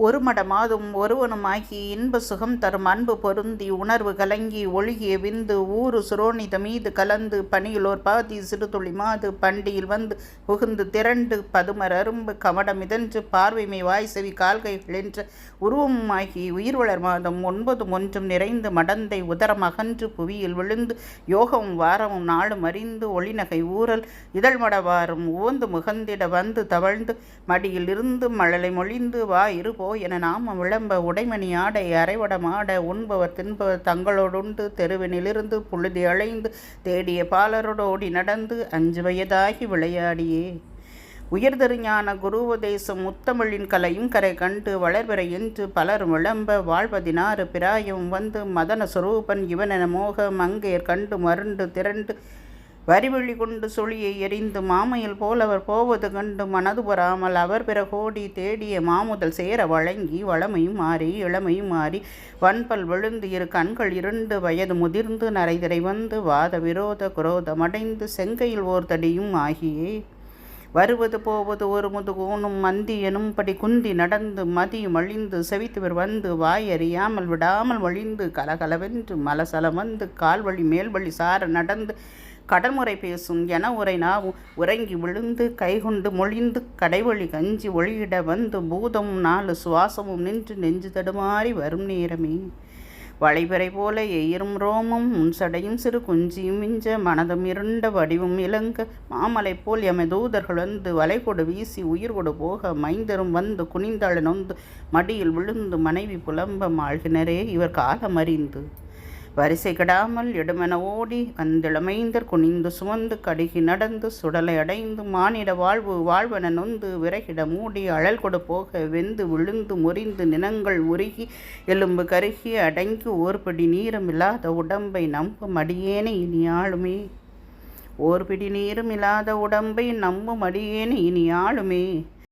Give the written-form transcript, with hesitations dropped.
ஒரு மடமாதும் ஒருவனுமாகி இன்ப சுகம் தரும் அன்பு பொருந்தி உணர்வு கலங்கி ஒழுகிய விந்து ஊறு சுரோனித மீது கலந்து பனியிலோர் பாதி சிறுதுளி மாது பண்டியில் வந்து புகுந்து திரண்டு பதுமர் அரும்பு கமடமிதன்று பார்வைமை வாய் செவி கால்கைகள் என்ற உருவமாகி உயிர் வளர் மாதம் 9 ஒன்றும் நிறைந்து மடந்தை உதரம் அகன்று புவியில் விழுந்து யோகமும் வாரமும் நாளும் அறிந்து ஒளிநகை ஊரல் இதழ்மடவாரும் உவந்து முகந்திட வந்து தவழ்ந்து மடியில் இருந்து மழலை மொழிந்து வா இருபோ என நாம விளம்ப உடைமணி ஆடை அரைவடமாட உண்பவர் தின்பவர் தங்களோடுண்டு தெருவினிலிருந்து புழுதி அலைந்து தேடிய பாலரோடோடி நடந்து 5 வயதாகி விளையாடியே உயர்தரு ஞான குருவதேசம் முத்தமிழின் கலையும் கரை கண்டு வளர்பிற என்று பலரும் விளம்ப வாழ்வதினாறு பிராயம் வந்து மதன சுரூபன் இவனென மோக மங்கையர் கண்டு மருண்டு திரண்டு வரிவெளி கொண்டு சொலியை எறிந்து மாமையில் போலவர் போவது கண்டு மனது பெறாமல் அவர் பிறகோடி தேடிய மாமுதல் சேர வழங்கி வளமையும் மாறி இளமையும் மாறி வன்பல் விழுந்து இரு கண்கள் 2 வயது முதிர்ந்து நரைதிரை வந்து வாத விரோத குரோதமடைந்து செங்கையில் ஓர் தடியும் ஆகியே வருவது போவது ஒரு முதுகூனும் மந்தி எனும்படி குந்தி நடந்து மதியும் அழிந்து செவித்துவர் வந்து வாய் அறியாமல் விடாமல் வழிந்து கலகலவென்று மலசலம் வந்து கால்வழி மேல்வழி சார நடந்து கடல்முறை பேசும் என உரை நாவும் உறங்கி விழுந்து கைகொண்டு மொழிந்து கடைவழி கஞ்சி ஒளியிட வந்து பூதமும் 4 சுவாசமும் நின்று நெஞ்சு தடுமாறி வரும் நேரமே வளைபிறை போல எயிரும் ரோமம் முன்சடையும் சிறு குஞ்சியும் மிஞ்ச மனதும் இருண்ட வடிவும் இலங்க மாமலை போல் எமதூதர்கள் வந்து வளைகொடு வீசி உயிர் கொடு போக மைந்தரும் வந்து குனிந்தழ நொந்து மடியில் விழுந்து மனைவி புலம்ப மாழ்கினரே இவர் காலமறிந்து வரிசை கெடாமல் எடுமென ஓடி வந்திளமைந்தர் குனிந்து சுமந்து கடுகி நடந்து சுடலை அடைந்து மானிட வாழ்வு வாழ்வன நொந்து விறகிட மூடி அழல் கொடு போக வெந்து விழுந்து முறிந்து நினங்கள் உருகி எலும்பு கருகி அடங்கி ஓர்பிடி நீரும் இல்லாத உடம்பை நம்பும் அடியேனை இனி ஆளுமே ஓர்பிடி நீரும் இல்லாத உடம்பை நம்பும் அடியேனை இனி ஆளுமே